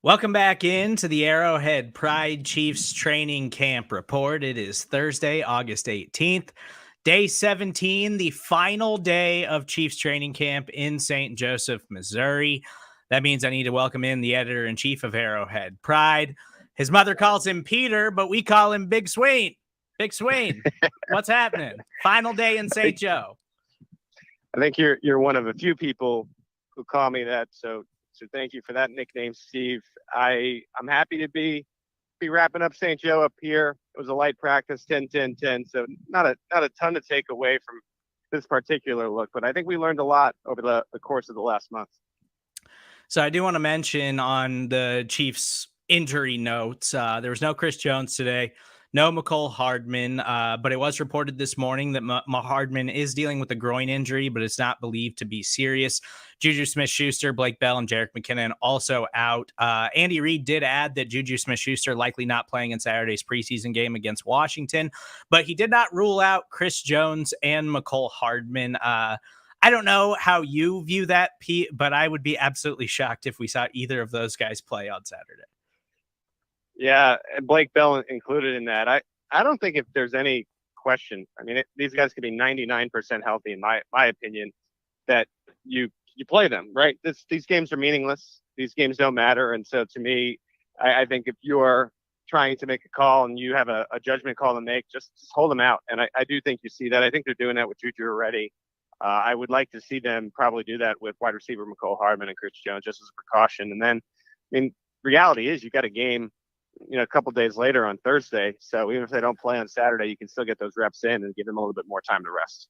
Welcome back into the Arrowhead Pride Chiefs training camp report. It is Thursday, August 18th, day 17, the final day of Chiefs training camp in St. Joseph, Missouri. That means I need to welcome in the editor-in-chief of Arrowhead Pride. His mother calls him Peter, but we call him Big Swain. Big Swain, what's happening? Final day in St. Joe. I think you're one of a few people who call me that, so thank you for that nickname, Steve. I'm happy to be wrapping up St. Joe up here. It was a light practice, 10-10-10, so not a ton to take away from this particular look, but I think we learned a lot over the course of the last month. So I do want to mention on the Chiefs injury notes, there was no Chris Jones today, no McCole Hardman, but it was reported this morning that Hardman is dealing with a groin injury, but it's not believed to be serious. Juju Smith-Schuster, Blake Bell, and Jerick McKinnon also out. Andy Reid did add that Juju Smith-Schuster likely not playing in Saturday's preseason game against Washington, but he did not rule out Chris Jones and McCole Hardman. I don't know how you view that, Pete, but I would be absolutely shocked if we saw either of those guys play on Saturday. Yeah, and Blake Bell included in that. I don't think if there's any question. I mean, these guys could be 99% healthy, in my opinion, that you play them, right? These games are meaningless. These games don't matter. And so to me, I think if you're trying to make a call and you have a judgment call to make, just hold them out. And I do think you see that. I think they're doing that with Juju already. I would like to see them probably do that with wide receiver McCole Hardman and Chris Jones just as a precaution. And then, I mean, reality is you got a game, a couple of days later on Thursday. So even if they don't play on Saturday, you can still get those reps in and give them a little bit more time to rest.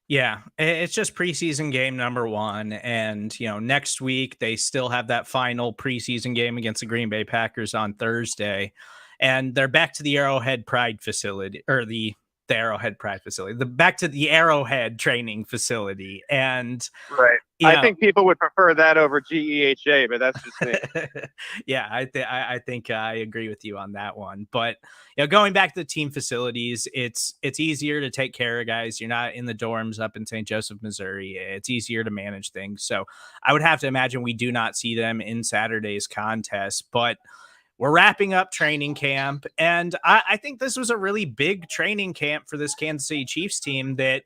Yeah, it's just preseason game number one. And, next week they still have that final preseason game against the Green Bay Packers on Thursday. And they're back to the Arrowhead Pride facility, or the Arrowhead Pride facility, back to the Arrowhead training facility. And right. I think people would prefer that over GEHA, but that's just me. Yeah, I think I agree with you on that one. But going back to the team facilities, it's easier to take care of guys. You're not in the dorms up in St. Joseph, Missouri. It's easier to manage things. So I would have to imagine we do not see them in Saturday's contest, but we're wrapping up training camp. And I think this was a really big training camp for this Kansas City Chiefs team that,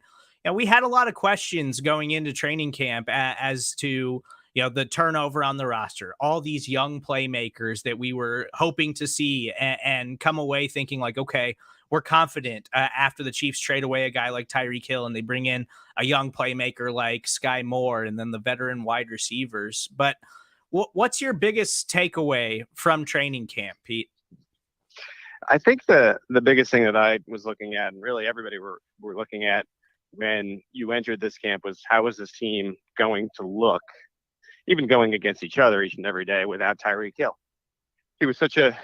we had a lot of questions going into training camp as to, the turnover on the roster, all these young playmakers that we were hoping to see and come away thinking like, okay, we're confident after the Chiefs trade away a guy like Tyreek Hill and they bring in a young playmaker like Sky Moore and then the veteran wide receivers. But what's your biggest takeaway from training camp, Pete? I think the biggest thing that I was looking at, and really everybody were looking at when you entered this camp, was how is this team going to look, even going against each other each and every day without Tyreek Hill. He was such a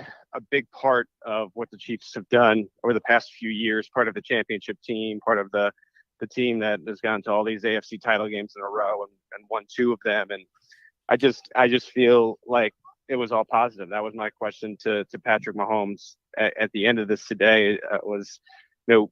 big part of what the Chiefs have done over the past few years, part of the championship team, part of the team that has gone to all these AFC title games in a row and won two of them. And I just feel like it was all positive. That was my question to Patrick Mahomes at the end of this today was,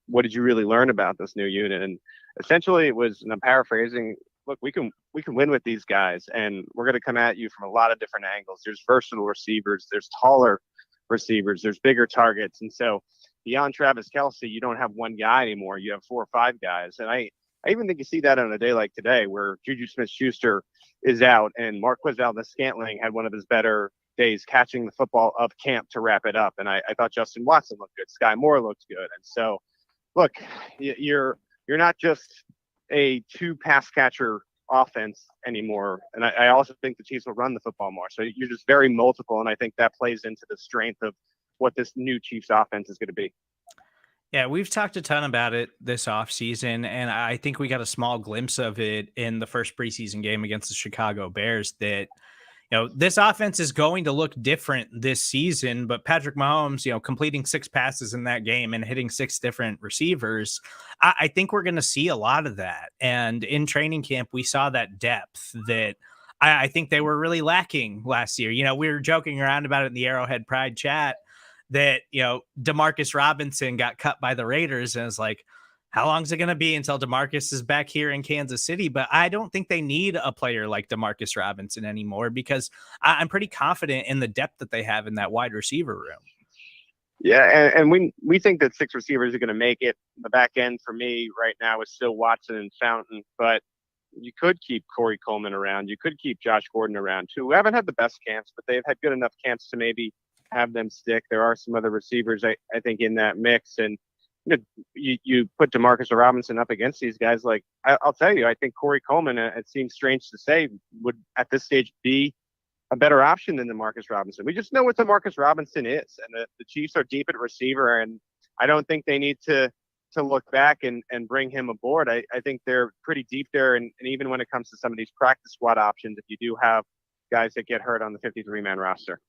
what did you really learn about this new unit? And essentially it was, and I'm paraphrasing, look, we can win with these guys, and we're going to come at you from a lot of different angles. There's versatile receivers, there's taller receivers, there's bigger targets. And so beyond Travis Kelce, you don't have one guy anymore. You have 4 or 5 guys. And I even think you see that on a day like today where Juju Smith-Schuster is out and Marquez Valdes-Scantling had one of his better days catching the football of camp to wrap it up. And I thought Justin Watson looked good. Sky Moore looked good. And so, look, you're not just a 2 pass catcher offense anymore. And I also think the Chiefs will run the football more. So you're just very multiple. And I think that plays into the strength of what this new Chiefs offense is going to be. Yeah, we've talked a ton about it this offseason, and I think we got a small glimpse of it in the first preseason game against the Chicago Bears that, this offense is going to look different this season, but Patrick Mahomes, completing 6 passes in that game and hitting 6 different receivers, I think we're going to see a lot of that. And in training camp, we saw that depth that I think they were really lacking last year. We were joking around about it in the Arrowhead Pride chat that, Demarcus Robinson got cut by the Raiders, and it's like, how long is it going to be until DeMarcus is back here in Kansas City? But I don't think they need a player like DeMarcus Robinson anymore, because I'm pretty confident in the depth that they have in that wide receiver room. Yeah, and we think that 6 receivers are going to make it. The back end for me right now is still Watson and Fountain, but you could keep Corey Coleman around. You could keep Josh Gordon around too. We haven't had the best camps, but they've had good enough camps to maybe have them stick. There are some other receivers I think in that mix, and you put DeMarcus Robinson up against these guys. Like I'll tell you, I think Corey Coleman, it seems strange to say, would at this stage be a better option than DeMarcus Robinson. We just know what DeMarcus Robinson is, and the Chiefs are deep at receiver, and I don't think they need to look back and bring him aboard. I think they're pretty deep there, and even when it comes to some of these practice squad options, if you do have guys that get hurt on the 53-man roster.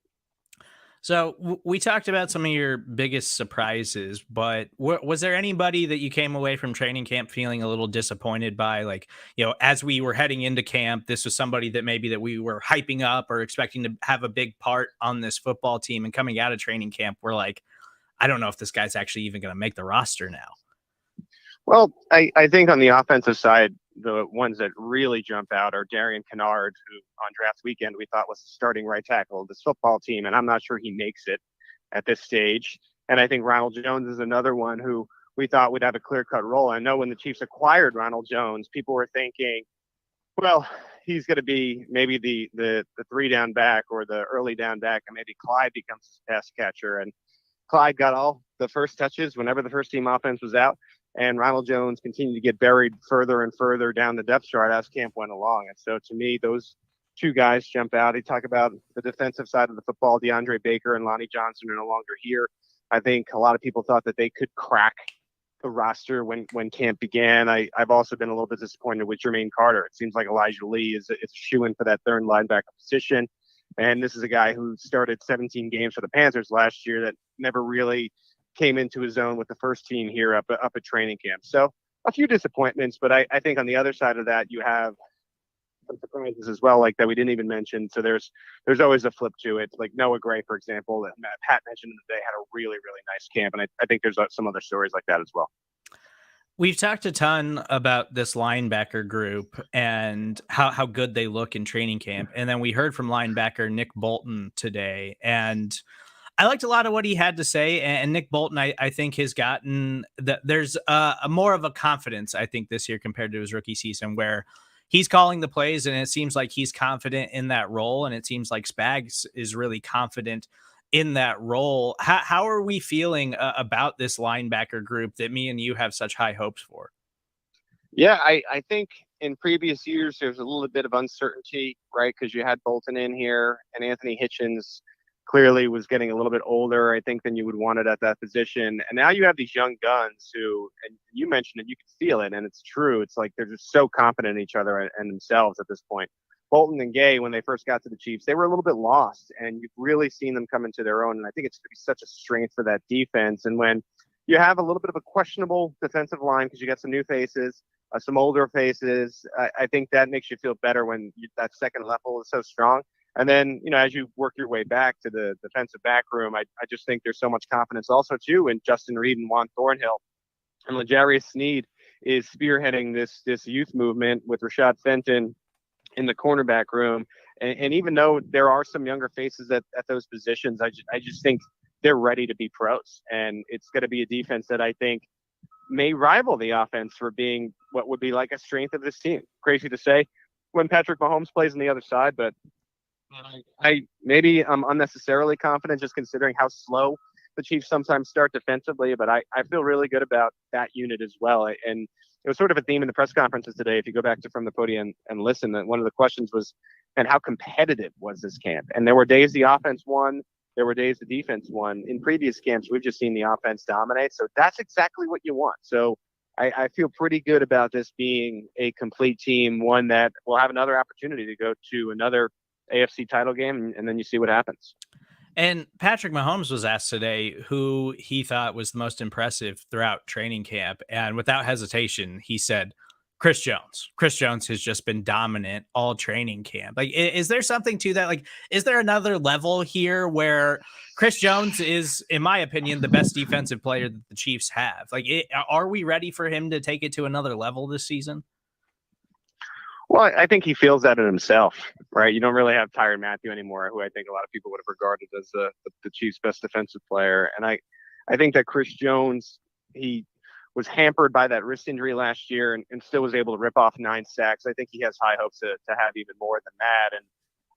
So we talked about some of your biggest surprises, but was there anybody that you came away from training camp feeling a little disappointed by? Like, as we were heading into camp, this was somebody that maybe that we were hyping up or expecting to have a big part on this football team, and coming out of training camp, we're like, I don't know if this guy's actually even going to make the roster now. Well, I think on the offensive side, the ones that really jump out are Darian Kennard, who on draft weekend we thought was the starting right tackle of this football team, and I'm not sure he makes it at this stage. And I think Ronald Jones is another one who we thought would have a clear-cut role. I know when the Chiefs acquired Ronald Jones, people were thinking, well, he's going to be maybe the 3-down back or the early down back, and maybe Clyde becomes his pass catcher. And Clyde got all the first touches whenever the first team offense was out. And Ronald Jones continued to get buried further and further down the depth chart as camp went along. And so to me, those two guys jump out. You talk about the defensive side of the football. Deandre Baker and Lonnie Johnson are no longer here. I think a lot of people thought that they could crack the roster when camp began. I've also been a little bit disappointed with Jermaine Carter. It seems like Elijah Lee is a shoo-in for that third linebacker position. And this is a guy who started 17 games for the Panthers last year that never really came into his own with the first team here up at training camp. So a few disappointments, but I think on the other side of that, you have some surprises as well, like that we didn't even mention. So there's always a flip to it. Like Noah Gray, for example, that Pat mentioned today, had a really, really nice camp. And I think there's some other stories like that as well. We've talked a ton about this linebacker group and how good they look in training camp. And then we heard from linebacker Nick Bolton today, and I liked a lot of what he had to say. And Nick Bolton, I think, has gotten that there's a more of a confidence, I think, this year compared to his rookie season, where he's calling the plays and it seems like he's confident in that role. And it seems like Spags is really confident in that role. How are we feeling about this linebacker group that me and you have such high hopes for? Yeah, I think in previous years, there's a little bit of uncertainty, right? Because you had Bolton in here and Anthony Hitchens clearly was getting a little bit older, I think, than you would want it at that position. And now you have these young guns who, and you mentioned it, you can feel it, and it's true. It's like they're just so confident in each other and themselves at this point. Bolton and Gay, when they first got to the Chiefs, they were a little bit lost, and you've really seen them come into their own. And I think it's going to be such a strength for that defense. And when you have a little bit of a questionable defensive line because you got some new faces, some older faces, I think that makes you feel better when that second level is so strong. And then, as you work your way back to the defensive back room, I just think there's so much confidence also, too, in Justin Reed and Juan Thornhill. And L'Jarius Sneed is spearheading this youth movement with Rashad Fenton in the cornerback room. And even though there are some younger faces at those positions, I just think they're ready to be pros. And it's going to be a defense that I think may rival the offense for being what would be like a strength of this team. Crazy to say when Patrick Mahomes plays on the other side, but I'm unnecessarily confident just considering how slow the Chiefs sometimes start defensively, but I feel really good about that unit as well. And it was sort of a theme in the press conferences today. If you go back to From the Podium and listen, that one of the questions was, and how competitive was this camp? And there were days the offense won, there were days the defense won. In previous camps, we've just seen the offense dominate. So that's exactly what you want. So I feel pretty good about this being a complete team, one that will have another opportunity to go to another AFC title game, and then you see what happens. And Patrick Mahomes was asked today who he thought was the most impressive throughout training camp. And without hesitation, he said Chris Jones. Chris Jones has just been dominant all training camp. Like, is there something to that? Like, is there another level here where Chris Jones is, in my opinion, the best defensive player that the Chiefs have? Like, are we ready for him to take it to another level this season? Well, I think he feels that in himself, right? You don't really have Tyrann Mathieu anymore, who I think a lot of people would have regarded as the Chiefs' best defensive player. And I think that Chris Jones, he was hampered by that wrist injury last year and still was able to rip off 9 sacks. I think he has high hopes to have even more than that. And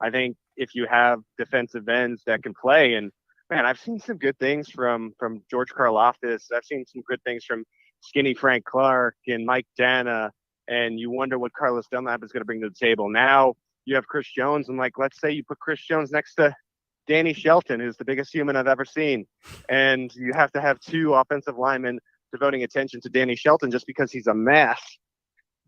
I think if you have defensive ends that can play, and man, I've seen some good things from George Karlaftis. I've seen some good things from Skinny Frank Clark and Mike Dana. And you wonder what Carlos Dunlap is going to bring to the table. Now you have Chris Jones, and like, let's say you put Chris Jones next to Danny Shelton, who's the biggest human I've ever seen, and you have to have 2 offensive linemen devoting attention to Danny Shelton just because he's a mess.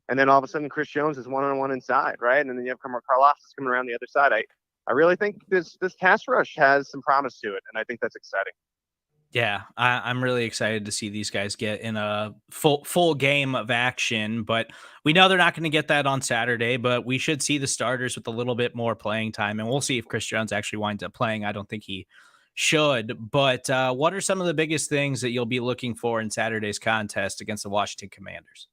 And then all of a sudden, Chris Jones is one-on-one inside, right? And then you have Karlaftis coming around the other side. I really think this pass rush has some promise to it, and I think that's exciting. Yeah, I'm really excited to see these guys get in a full game of action, but we know they're not going to get that on Saturday, but we should see the starters with a little bit more playing time, and we'll see if Chris Jones actually winds up playing. I don't think he should, but what are some of the biggest things that you'll be looking for in Saturday's contest against the Washington Commanders?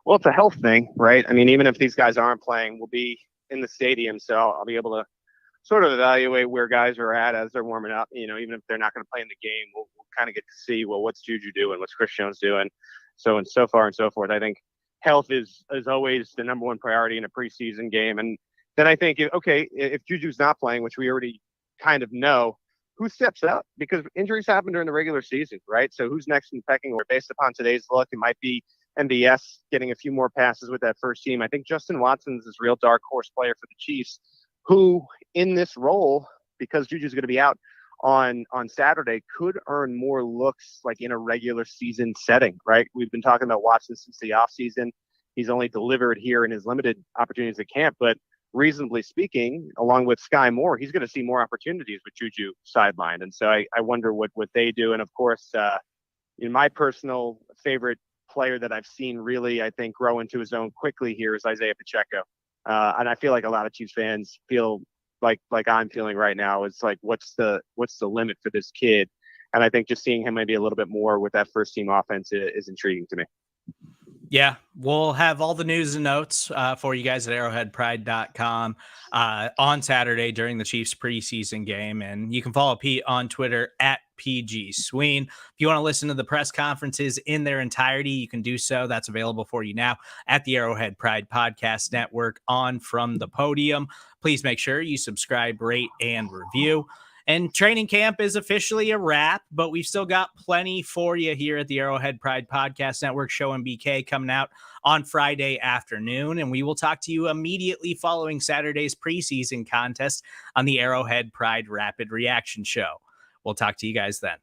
Well, it's a health thing, right? I mean, even if these guys aren't playing, we'll be in the stadium, so I'll be able to sort of evaluate where guys are at as they're warming up. You know, even if they're not going to play in the game, we'll kind of get to see, well, what's Juju doing? What's Chris Jones doing? So far and so forth. I think health is always the number one priority in a preseason game. And then I think, if Juju's not playing, which we already kind of know, who steps up? Because injuries happen during the regular season, right? So who's next in pecking order? Based upon today's look, it might be MVS getting a few more passes with that first team. I think Justin Watson's this real dark horse player for the Chiefs, who in this role, because Juju's going to be out on Saturday, could earn more looks like in a regular season setting, right? We've been talking about Watson since the offseason. He's only delivered here in his limited opportunities at camp, but reasonably speaking, along with Sky Moore, he's going to see more opportunities with Juju sidelined. And so I wonder what they do. And of course, my personal favorite player that I've seen really, I think, grow into his own quickly here is Isaiah Pacheco. And I feel like a lot of Chiefs fans feel like I'm feeling right now. It's like, what's the limit for this kid? And I think just seeing him maybe a little bit more with that first team offense is intriguing to me. Yeah, we'll have all the news and notes for you guys at arrowheadpride.com on Saturday during the Chiefs preseason game. And you can follow Pete on Twitter at PG Sween. If you want to listen to the press conferences in their entirety, you can do so. That's available for you now at the Arrowhead Pride Podcast Network on From the Podium. Please make sure you subscribe, rate, and review. And training camp is officially a wrap, but we've still got plenty for you here at the Arrowhead Pride Podcast Network. Show and BK coming out on Friday afternoon, and we will talk to you immediately following Saturday's preseason contest on the Arrowhead Pride Rapid Reaction Show. We'll talk to you guys then.